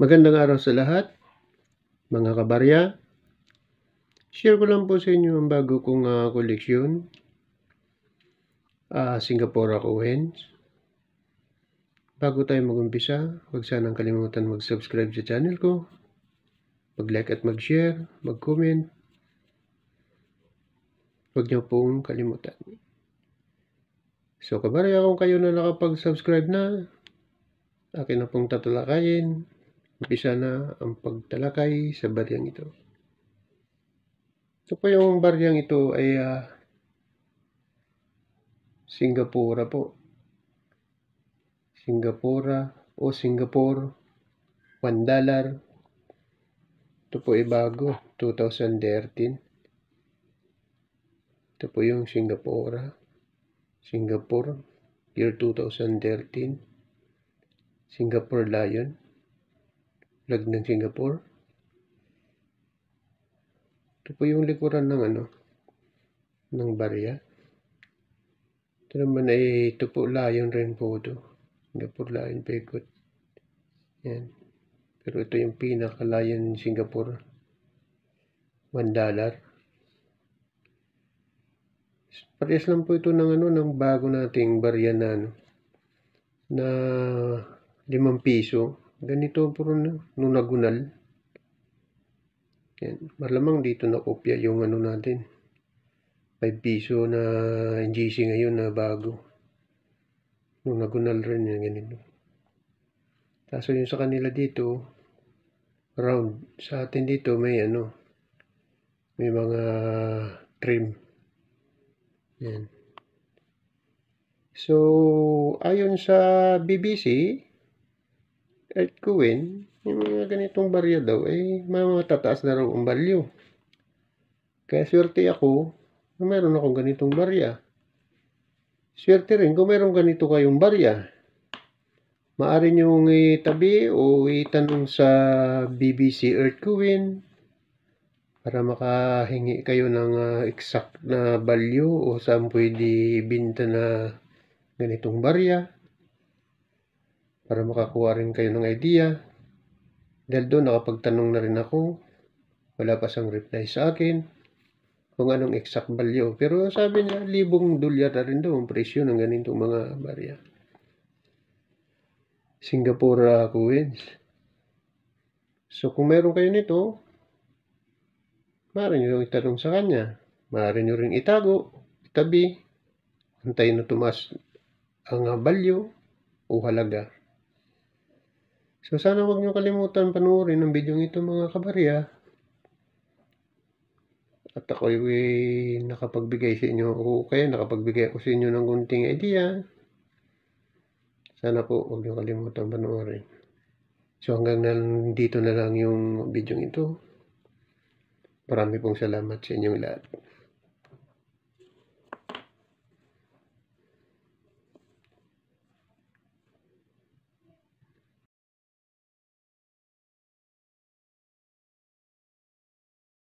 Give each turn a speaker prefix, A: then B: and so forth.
A: Magandang araw sa lahat, mga kabarya. Share ko lang po sa inyo ang bago kong koleksyon, Singapore coins. Bago tayo mag-umpisa, huwag sanang kalimutan mag-subscribe sa channel ko, mag-like at mag-share, mag-comment. Huwag niyo pong kalimutan. So kabarya, kung kayo na nakapag-subscribe na, akin na pong tatalakayin. Umpisa na ang pagtalakay sa baryang ito. Ito po yung baryang ito ay Singapore po. Singapore o Singapore, $1. Ito po ay bago, 2013. Ito po yung Singapore, year 2013. Singapore Lion, flag ng Singapore. Ito po yung likuran ng barya. Ito naman ay, ito po Lion rin po ito. Singapore Lion Pekot. Yan. Pero ito yung pinaka-Lion Singapore. $1. Parehas lang po ito ng bago nating barya na 5 piso. Ganito po nung nagunal. Yan. Malamang dito nakopya yung natin. 5 piso na NGC ngayon na bago. Nung nagunal rin yan, ganito. Kaso yung sa kanila dito, round. Sa atin dito may may mga trim. Yan. So, ayon sa BBC, Earthcoin, yung mga ganitong barya daw, ay matataas na raw ang value. Kaya swerte ako na mayroon akong ganitong barya. Swerte rin kung mayroon ganito kayong barya. Maaari niyong itabi o itanong sa BBC Earthcoin para makahingi kayo ng exact na value o saan pwede ibenta na ganitong barya para makakuha rin kayo ng idea. Dahil doon nakapagtanong na rin ako, wala pa siyang reply sa akin kung anong exact value. Pero sabi niya, $1,000 na rin daw ang presyo ng ganitong mga barya. Singapore coins. So kung meron kayo nito, maaari nyo itanong sa kanya. Maaari nyo rin itago, itabi, antayin na tumas ang value o halaga. So sana huwag nyo kalimutan panoorin ang video ito mga kabarya. At ako ay nakapagbigay sa inyo o kaya nakapagbigay ako sa inyo ng kunting idea. Sana po huwag nyo kalimutan panoorin. So hanggang dito na lang yung video ito. Marami pong salamat sa inyong lahat.